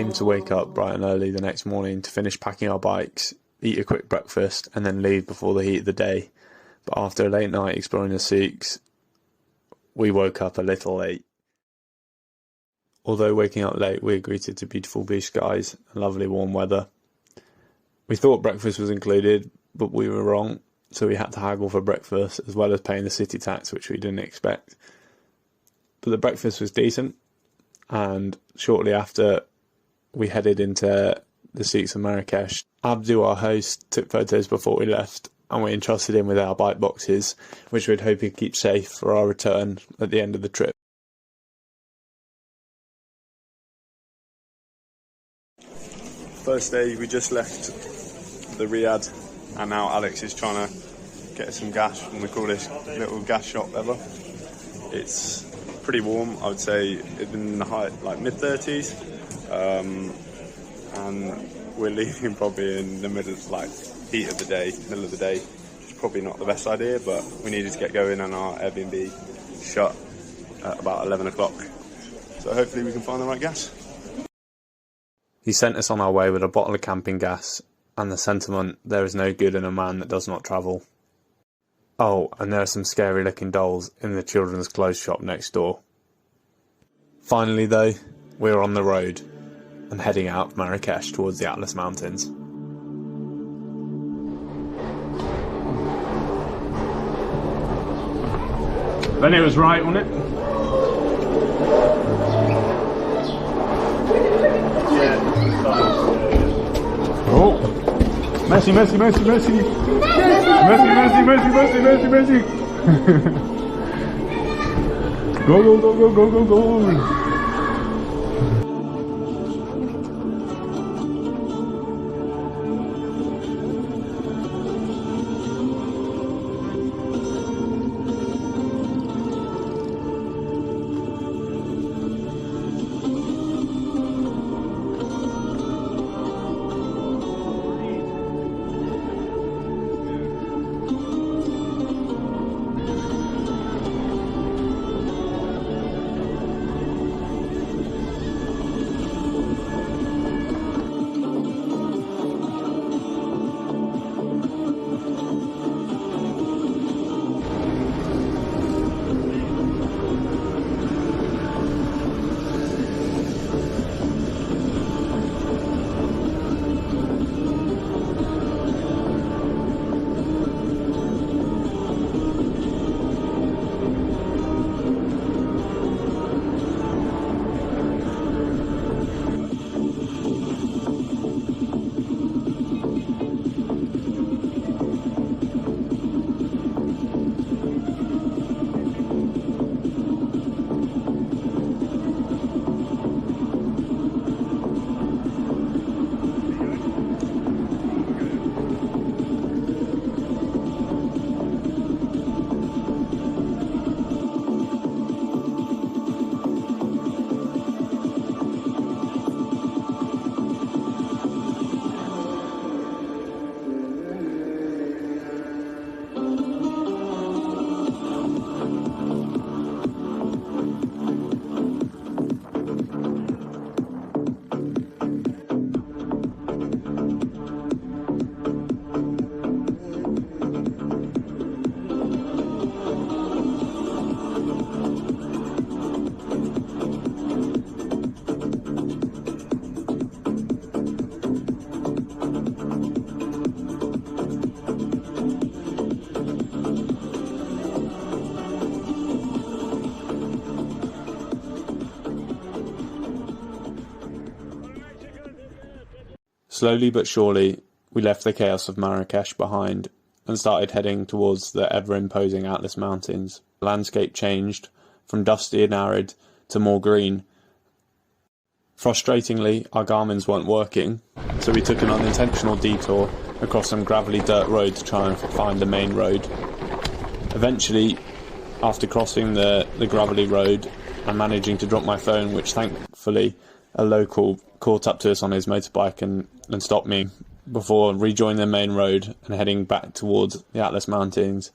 aimed to wake up bright and early the next morning to finish packing our bikes, eat a quick breakfast and then leave before the heat of the day. But after a late night exploring the souks, we woke up a little late. Although waking up late, we were greeted to beautiful blue skies and lovely warm weather. We thought breakfast was included, but we were wrong, so we had to haggle for breakfast as well as paying the city tax, which we didn't expect. But the breakfast was decent, and shortly after we headed into the souks of Marrakesh. Abdul, our host, took photos before we left, and we entrusted him with our bike boxes, which we'd hope he'd keep safe for our return at the end of the trip. First day, we just left the Riyadh, and now Alex is trying to get us some gas, and we call this little gas shop ever. It's pretty warm, I would say, in the high, like mid-30s, and we're leaving probably in the middle, like heat of the day, middle of the day. It's probably not the best idea, but we needed to get going, and our Airbnb shut at about 11 o'clock. So hopefully we can find the right gas. He sent us on our way with a bottle of camping gas and the sentiment, there is no good in a man that does not travel. Oh, and there are some scary looking dolls in the children's clothes shop next door. Finally though, we were on the road and heading out of Marrakesh towards the Atlas Mountains. Then it was right, wasn't it? Oh, Messi, Messi, Messi, Messi, Messi, Messi, Messi, Messi, Messi, Messi. Go, go, go, go, go, go, go. Slowly but surely, we left the chaos of Marrakesh behind and started heading towards the ever-imposing Atlas Mountains. The landscape changed from dusty and arid to more green. Frustratingly, our Garmin's weren't working, so we took an unintentional detour across some gravelly dirt road to try and find the main road. Eventually, after crossing the gravelly road and managing to drop my phone, which thankfully a local caught up to us on his motorbike and stopped me before rejoining the main road and heading back towards the Atlas Mountains.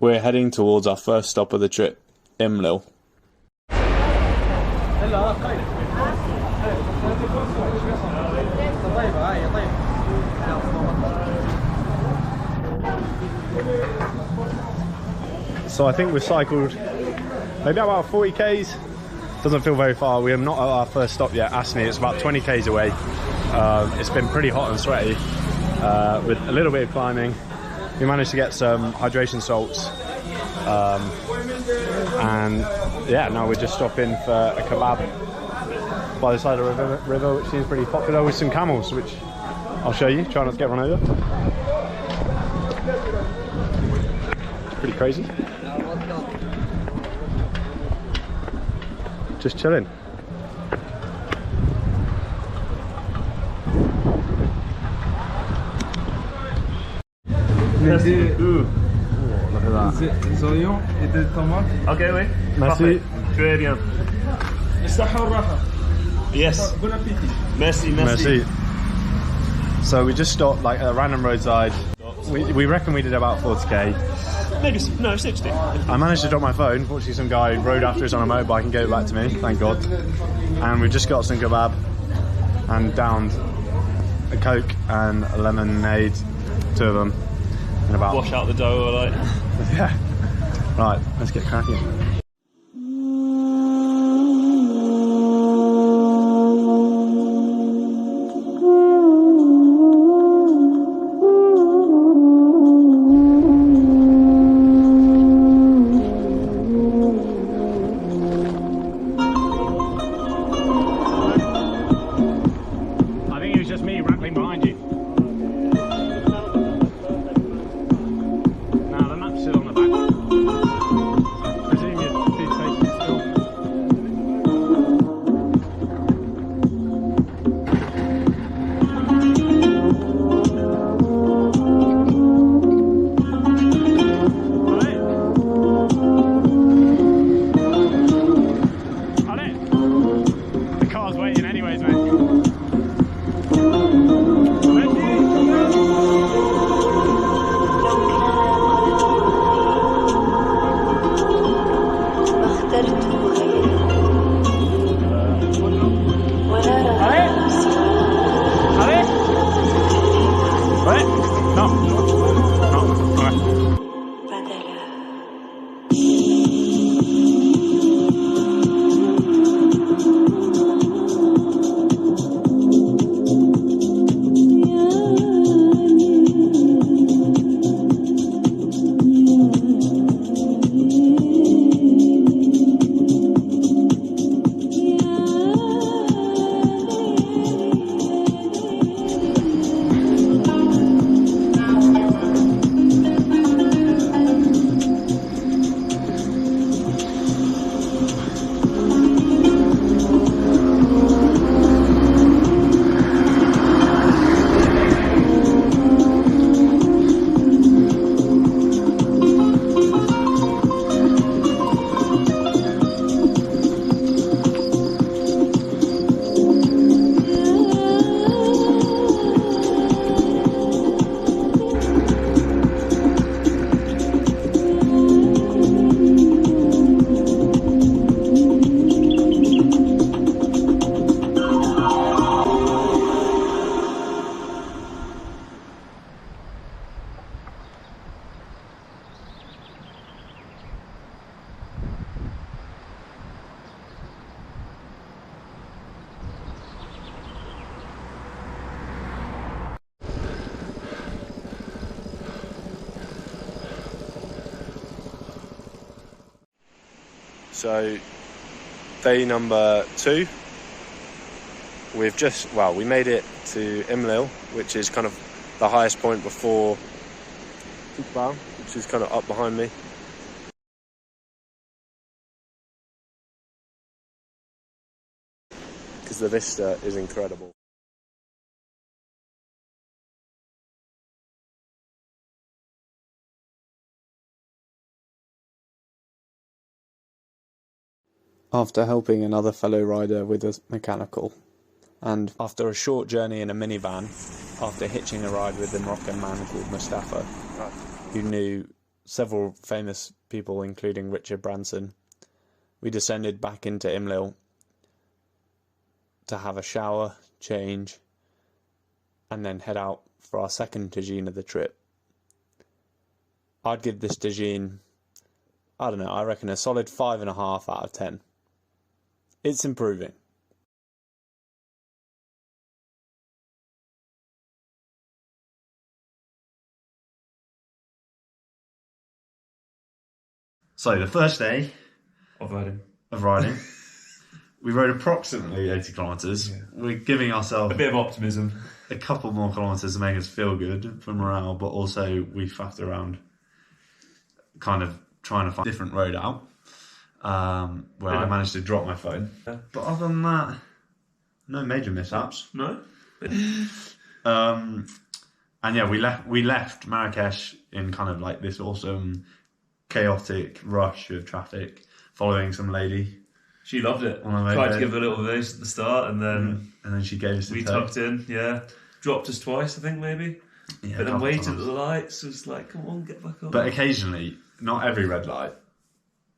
We're heading towards our first stop of the trip, Imlil. So I think we've cycled maybe about 40 k's. Doesn't feel very far. We are not at our first stop yet, Asni. It's about 20 k's away. It's been pretty hot and sweaty with a little bit of climbing. We managed to get some hydration salts. And yeah, now we're just stopping for a kebab by the side of the river, which seems pretty popular, with some camels, which I'll show you. Try not to get run over. It's pretty crazy. Just chilling. Ooh, look at that. Des oignons et des tomates. Ok, oui. Merci. Très bien. Yes. Bon appétit. Merci, Merci. So we just stopped like at a random roadside. We reckon we did about 40k. Maybe, no, 60. I managed to drop my phone. Fortunately, some guy rode after us on a motorbike and gave it back to me, thank God. And we just got some kebab and downed a Coke and a lemonade, 2 of them, in about... Wash out the dough, like. Yeah. Right, let's get cracking. So, day number 2. We've just, well, we made it to Imlil, which is kind of the highest point before Toubkal, which is kind of up behind me. Because the vista is incredible. After helping another fellow rider with a mechanical, and after a short journey in a minivan, after hitching a ride with a Moroccan man called Mustafa, who knew several famous people including Richard Branson, we descended back into Imlil to have a shower, change, and then head out for our second tagine of the trip. I'd give this tagine, I don't know, I reckon a solid 5.5 out of 10. It's improving. So the first day Of riding. of riding, we rode approximately 80 kilometres. Yeah. We're giving ourselves A bit of optimism. a couple more kilometres to make us feel good for morale, but also we faffed around kind of trying to find a different road out where I managed to drop my phone. Yeah. But other than that, no major mishaps. No? And yeah, we left Marrakesh in kind of like this awesome chaotic rush of traffic, following some lady. She loved it. On her Tried to moped. give her a little boost at the start, and then she gave us a we tow. tucked in, yeah. Dropped us twice, I think, maybe. Yeah, But a then couple waited at times. the lights, was like, come on, get back on. But occasionally, not every red light.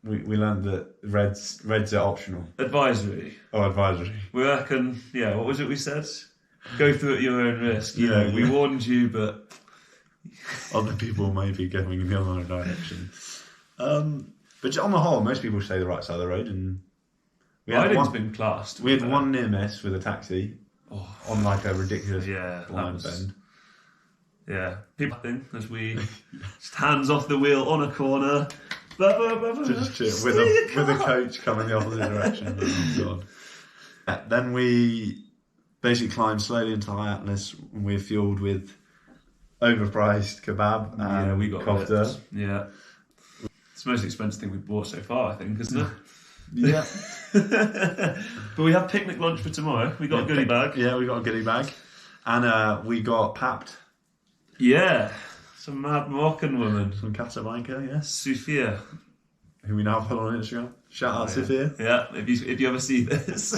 We learned that reds are optional Advisory. or advisory. We reckon, yeah, what was it we said? Go through at your own risk. You Yeah, know, we yeah. warned you, but Other people may be going in the other direction. But on the whole, most people stay the right side of the road, and riding's been classed. we had one near miss with a taxi on like a ridiculous Yeah, that blind was- bend. Yeah, people thing as we just hands off the wheel on a corner. Just chill, with a coach coming the opposite direction. Oh, God. Yeah, then we basically climbed slowly into the high Atlas, and we were fueled with overpriced kebab and Yeah, we got kofta. ripped. Yeah. It's the most expensive thing we've bought so far, I think, isn't it? Yeah, But we have picnic lunch for tomorrow. We got a goodie bag. Yeah, we got a goodie bag, and we got papped Yeah. Some mad Moroccan woman. from Casablanca. Yes, Sophia. who we now follow on Instagram. Shout out Sophia. Yeah, if you ever see this.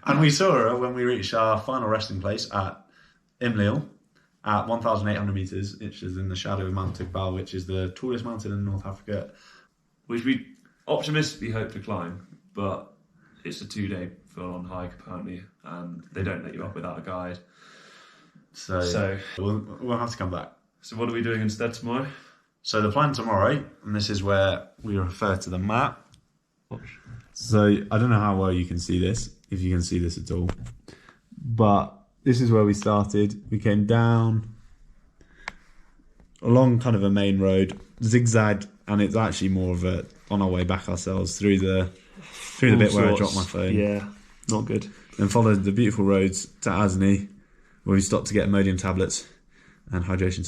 And we saw her when we reached our final resting place at Imlil at 1,800 metres, which is in the shadow of Mt Toubkal, which is the tallest mountain in North Africa. Which we optimistically hope to climb, but it's a 2-day full-on hike apparently, and they don't let you up without a guide. So we'll have to come back. So what are we doing instead tomorrow? So the plan tomorrow, and this is where we refer to the map. So I don't know how well you can see this, if you can see this at all. But this is where we started. We came down along kind of a main road, zigzagged, and it's actually more of a on our way back ourselves through the bit where I dropped my phone. Yeah, not good. Then followed the beautiful roads to Asni, where we stopped to get Imodium tablets and hydration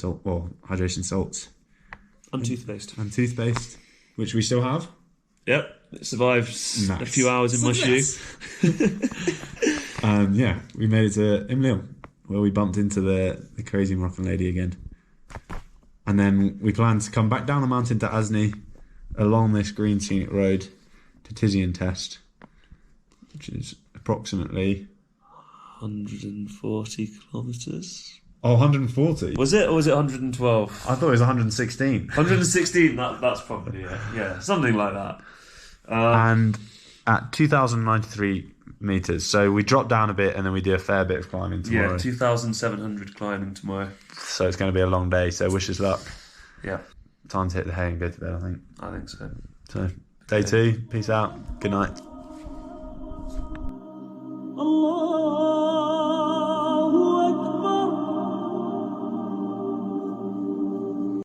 salts And toothpaste. and toothpaste, which we still have. Yep, it survives Nice. a few hours in my shoe. And yeah, we made it to Imlil, where we bumped into the crazy Moroccan lady again. And then we planned to come back down the mountain to Asni, along this green scenic road to Tizian Test, which is approximately 140 kilometres. 140. Was it, or was it 112? I thought it was 116. 116, that's probably it. Yeah, something like that. And at 2,093 metres, so we drop down a bit and then we do a fair bit of climbing tomorrow. Yeah, 2,700 climbing tomorrow. So it's going to be a long day, so wish us luck. Yeah, Time to hit the hay and go to bed, I think. I think so. So, day 2, peace out, good night. Allah